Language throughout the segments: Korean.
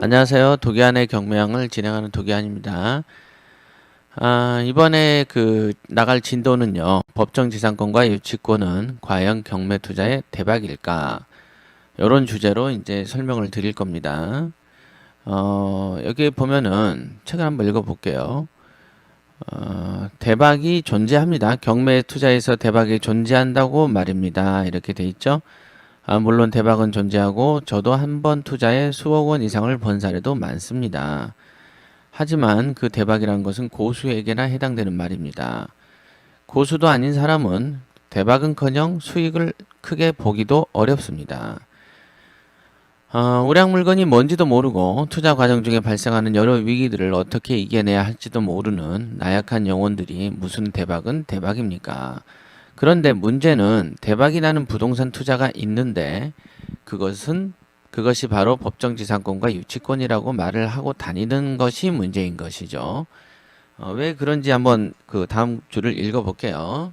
안녕하세요. 도기안의 경매왕을 진행하는 도기안입니다. 이번에 나갈 진도는요. 법정지상권과 유치권은 과연 경매 투자의 대박일까? 이런 주제로 이제 설명을 드릴 겁니다. 여기 보면은 책을 한번 읽어볼게요. 대박이 존재합니다. 경매 투자에서 대박이 존재한다고 말입니다. 이렇게 돼 있죠. 물론 대박은 존재하고 저도 한 번 투자에 수억 원 이상을 번 사례도 많습니다. 하지만 그 대박이란 것은 고수에게나 해당되는 말입니다. 고수도 아닌 사람은 대박은커녕 수익을 크게 보기도 어렵습니다. 우량 물건이 뭔지도 모르고 투자 과정 중에 발생하는 여러 위기들을 어떻게 이겨내야 할지도 모르는 나약한 영혼들이 무슨 대박은 대박입니까? 그런데 문제는 대박이 나는 부동산 투자가 있는데 그것이 바로 법정지상권과 유치권이라고 말을 하고 다니는 것이 문제인 것이죠. 왜 그런지 한번 그 다음 줄을 읽어볼게요.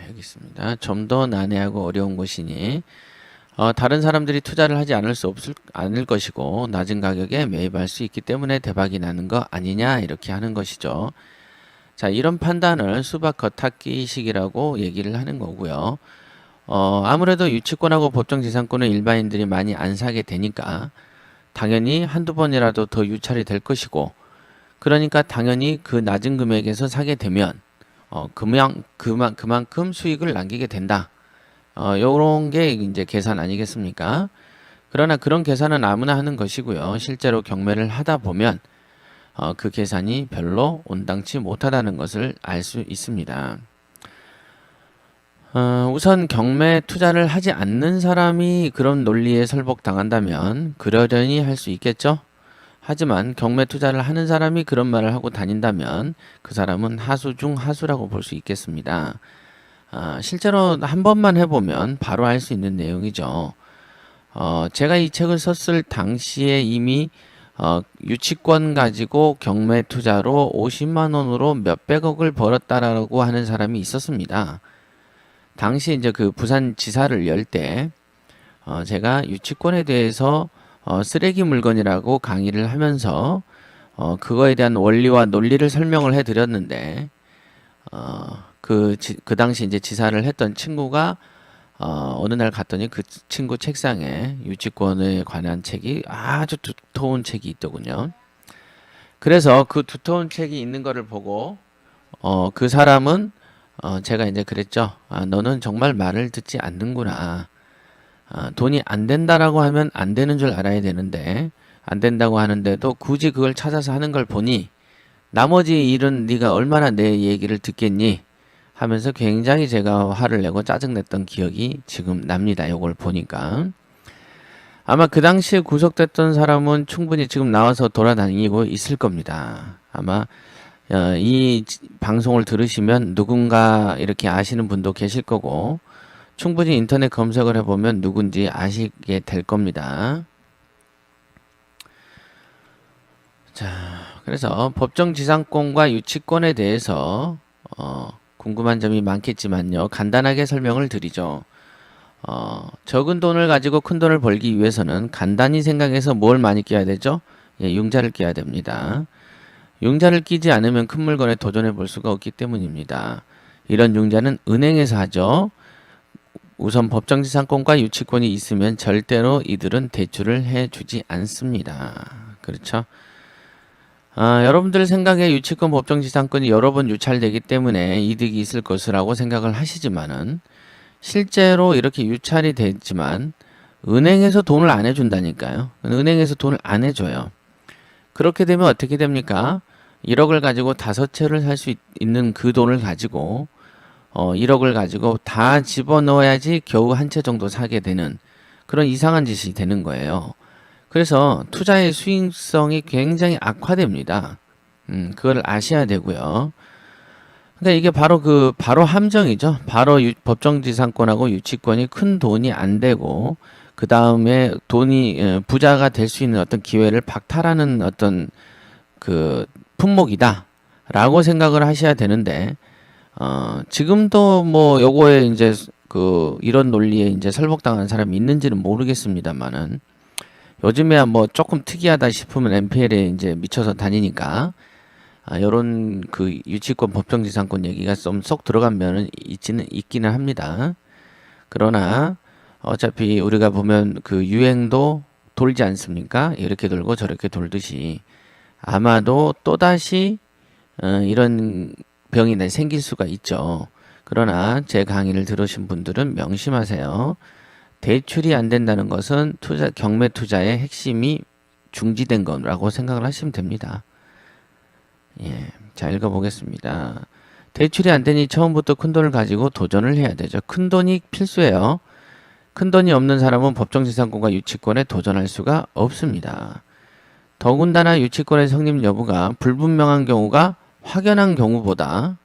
여기 있습니다. 좀 더 난해하고 어려운 것이니 다른 사람들이 투자를 하지 않을 것이고 낮은 가격에 매입할 수 있기 때문에 대박이 나는 거 아니냐 이렇게 하는 것이죠. 자, 이런 판단을 수박 겉핥기식이라고 얘기를 하는 거고요. 아무래도 유치권하고 법정지상권은 일반인들이 많이 안 사게 되니까 당연히 한두 번이라도 더 유찰이 될 것이고, 그러니까 당연히 그 낮은 금액에서 사게 되면 그만큼 수익을 남기게 된다. 요런 게 이제 계산 아니겠습니까? 그러나 그런 계산은 아무나 하는 것이고요. 실제로 경매를 하다 보면 그 계산이 별로 온당치 못하다는 것을 알 수 있습니다. 우선 경매 투자를 하지 않는 사람이 그런 논리에 설복당한다면 그러려니 할 수 있겠죠? 하지만 경매 투자를 하는 사람이 그런 말을 하고 다닌다면 그 사람은 하수 중 하수라고 볼 수 있겠습니다. 실제로 한 번만 해보면 바로 알 수 있는 내용이죠. 제가 이 책을 썼을 당시에 이미 유치권 가지고 경매 투자로 50만 원으로 몇백억을 벌었다라고 하는 사람이 있었습니다. 당시 이제 그 부산지사를 열 때 제가 유치권에 대해서 쓰레기 물건이라고 강의를 하면서 그거에 대한 원리와 논리를 설명을 해드렸는데 그 당시 이제 지사를 했던 친구가 어느 날 갔더니 그 친구 책상에 유치권에 관한 책이 아주 두터운 책이 있더군요. 그래서 그 두터운 책이 있는 거를 보고 그 사람은 제가 이제 그랬죠. 너는 정말 말을 듣지 않는구나. 돈이 안 된다라고 하면 안 되는 줄 알아야 되는데 안 된다고 하는데도 굳이 그걸 찾아서 하는 걸 보니 나머지 일은 네가 얼마나 내 얘기를 듣겠니? 하면서 굉장히 제가 화를 내고 짜증냈던 기억이 지금 납니다. 요걸 보니까. 아마 그 당시에 구속됐던 사람은 충분히 지금 나와서 돌아다니고 있을 겁니다. 아마 이 방송을 들으시면 누군가 이렇게 아시는 분도 계실 거고 충분히 인터넷 검색을 해보면 누군지 아시게 될 겁니다. 자, 그래서 법정지상권과 유치권에 대해서 궁금한 점이 많겠지만요. 간단하게 설명을 드리죠. 적은 돈을 가지고 큰 돈을 벌기 위해서는 간단히 생각해서 뭘 많이 끼야 되죠? 융자를 끼야 됩니다. 융자를 끼지 않으면 큰 물건에 도전해 볼 수가 없기 때문입니다. 이런 융자는 은행에서 하죠. 우선 법정지상권과 유치권이 있으면 절대로 이들은 대출을 해주지 않습니다. 그렇죠? 여러분들 생각에 유치권, 법정지상권이 여러 번 유찰되기 때문에 이득이 있을 것이라고 생각을 하시지만은 실제로 이렇게 유찰이 됐지만 은행에서 돈을 안 해준다니까요. 은행에서 돈을 안 해줘요. 그렇게 되면 어떻게 됩니까? 1억을 가지고 5채를 살 수 있는 그 돈을 가지고 1억을 가지고 다 집어넣어야지 겨우 한 채 정도 사게 되는 그런 이상한 짓이 되는 거예요. 그래서 투자의 수익성이 굉장히 악화됩니다. 그걸 아셔야 되고요. 그러니까 이게 바로 함정이죠. 바로 법정지상권하고 유치권이 큰 돈이 안 되고 그 다음에 돈이 부자가 될 수 있는 어떤 기회를 박탈하는 어떤 그 품목이다라고 생각을 하셔야 되는데 지금도 뭐 요거에 이제 그 이런 논리에 이제 설복당하는 사람이 있는지는 모르겠습니다만은 요즘에야 뭐 조금 특이하다 싶으면 MPL에 이제 미쳐서 다니니까 요런 그 유치권 법정지상권 얘기가 좀 쏙 들어간 면은 있기는 합니다. 그러나 어차피 우리가 보면 그 유행도 돌지 않습니까? 이렇게 돌고 저렇게 돌듯이 아마도 또다시 이런 병이 생길 수가 있죠. 그러나 제 강의를 들으신 분들은 명심하세요. 대출이 안 된다는 것은 경매 투자의 핵심이 중지된 거라고 생각을 하시면 됩니다. 예, 자 읽어보겠습니다. 대출이 안 되니 처음부터 큰 돈을 가지고 도전을 해야 되죠. 큰 돈이 필수예요. 큰 돈이 없는 사람은 법정지상권과 유치권에 도전할 수가 없습니다. 더군다나 유치권의 성립 여부가 불분명한 경우가 확연한 경우보다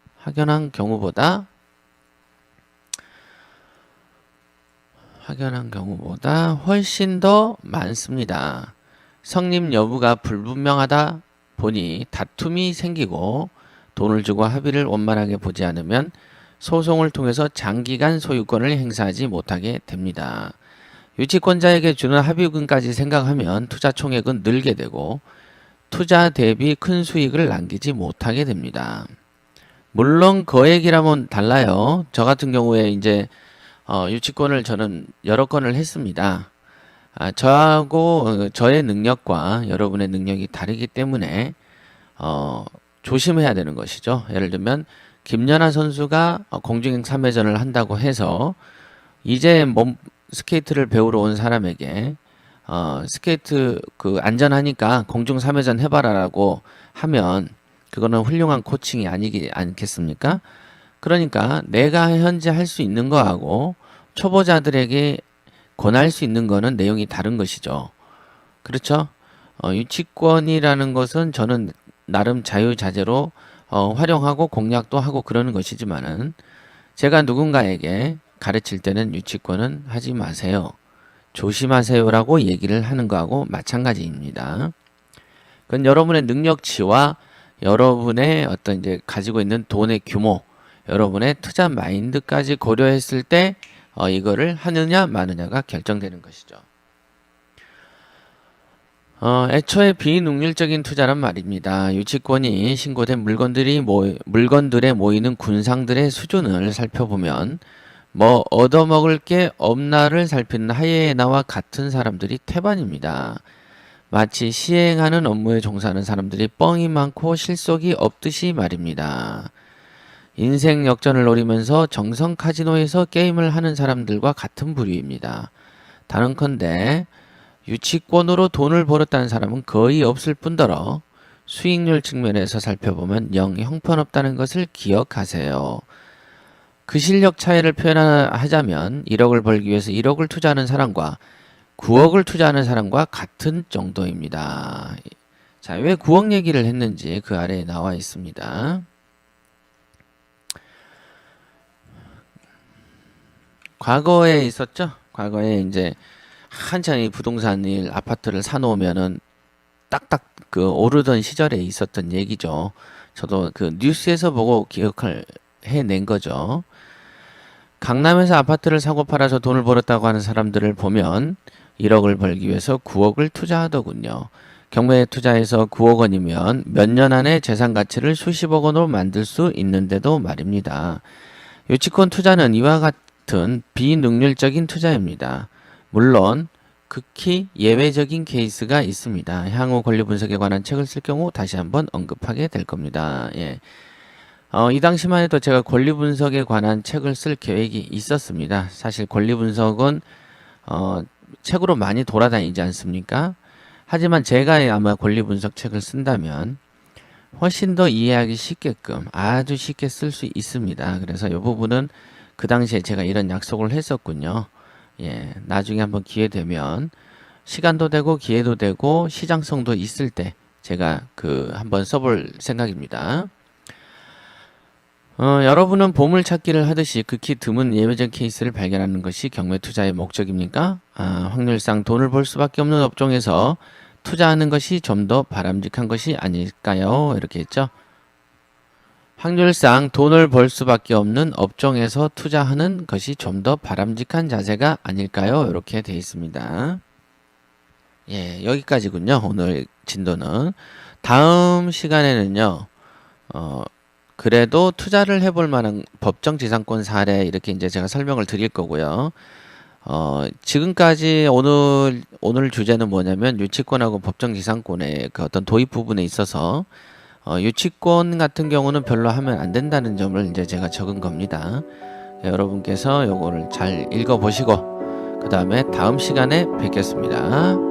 훨씬 더 많습니다. 성립 여부가 불분명하다 보니 다툼이 생기고 돈을 주고 합의를 원만하게 보지 않으면 소송을 통해서 장기간 소유권을 행사하지 못하게 됩니다. 유치권자에게 주는 합의금까지 생각하면 투자 총액은 늘게 되고 투자 대비 큰 수익을 남기지 못하게 됩니다. 물론 거액이라면 달라요. 저 같은 경우에 이제 유치권을 저는 여러 건을 했습니다. 저하고 저의 능력과 여러분의 능력이 다르기 때문에 조심해야 되는 것이죠. 예를 들면 김연아 선수가 공중행 3회전을 한다고 해서 이제 스케이트를 배우러 온 사람에게 스케이트 그 안전하니까 공중 3회전 해봐라라고 하면 그거는 훌륭한 코칭이 아니지 않겠습니까? 그러니까 내가 현재 할 수 있는 거하고 초보자들에게 권할 수 있는 거는 내용이 다른 것이죠. 그렇죠? 유치권이라는 것은 저는 나름 자유자재로 활용하고 공략도 하고 그러는 것이지만은 제가 누군가에게 가르칠 때는 유치권은 하지 마세요. 조심하세요라고 얘기를 하는 거하고 마찬가지입니다. 그건 여러분의 능력치와 여러분의 어떤 이제 가지고 있는 돈의 규모, 여러분의 투자 마인드까지 고려했을 때 이거를 하느냐 마느냐가 결정되는 것이죠. 애초에 비능률적인 투자란 말입니다. 유치권이 신고된 물건들에 모이는 군상들의 수준을 살펴보면 뭐 얻어먹을 게 없나를 살피는 하이에나와 같은 사람들이 태반입니다. 마치 시행하는 업무에 종사하는 사람들이 뻥이 많고 실속이 없듯이 말입니다. 인생 역전을 노리면서 정성 카지노에서 게임을 하는 사람들과 같은 부류입니다. 다른컨대 유치권으로 돈을 벌었다는 사람은 거의 없을 뿐더러 수익률 측면에서 살펴보면 영 형편없다는 것을 기억하세요. 그 실력 차이를 표현하자면 1억을 벌기 위해서 1억을 투자하는 사람과 9억을 투자하는 사람과 같은 정도입니다. 자, 왜 9억 얘기를 했는지 그 아래에 나와 있습니다. 과거에 있었죠? 과거에 이제 한창 이 부동산 일 아파트를 사놓으면은 딱딱 그 오르던 시절에 있었던 얘기죠. 저도 그 뉴스에서 보고 해낸 거죠. 강남에서 아파트를 사고 팔아서 돈을 벌었다고 하는 사람들을 보면 1억을 벌기 위해서 9억을 투자하더군요. 경매에 투자해서 9억 원이면 몇 년 안에 재산 가치를 수십억 원으로 만들 수 있는데도 말입니다. 유치권 투자는 이와 같은 비능률적인 투자입니다. 물론 극히 예외적인 케이스가 있습니다. 향후 권리 분석에 관한 책을 쓸 경우 다시 한번 언급하게 될 겁니다. 예. 이 당시만 해도 제가 권리 분석에 관한 책을 쓸 계획이 있었습니다. 사실 권리 분석은 책으로 많이 돌아다니지 않습니까? 하지만 제가 아마 권리 분석 책을 쓴다면 훨씬 더 이해하기 쉽게끔 아주 쉽게 쓸 수 있습니다. 그래서 이 부분은 그 당시에 제가 이런 약속을 했었군요. 예, 나중에 한번 기회 되면 시간도 되고 기회도 되고 시장성도 있을 때 제가 한번 써볼 생각입니다. 여러분은 보물찾기를 하듯이 극히 드문 예외적 케이스를 발견하는 것이 경매 투자의 목적입니까? 확률상 돈을 벌 수밖에 없는 업종에서 투자하는 것이 좀 더 바람직한 것이 아닐까요? 이렇게 했죠. 확률상 돈을 벌 수밖에 없는 업종에서 투자하는 것이 좀 더 바람직한 자세가 아닐까요? 이렇게 되어 있습니다. 예, 여기까지군요. 오늘 진도는. 다음 시간에는요. 그래도 투자를 해볼 만한 법정 지상권 사례 이렇게 이제 제가 설명을 드릴 거고요. 지금까지 오늘 주제는 뭐냐면 유치권하고 법정 지상권의 그 어떤 도입 부분에 있어서 유치권 같은 경우는 별로 하면 안 된다는 점을 이제 제가 적은 겁니다. 여러분께서 요거를 잘 읽어보시고 그 다음에 다음 시간에 뵙겠습니다.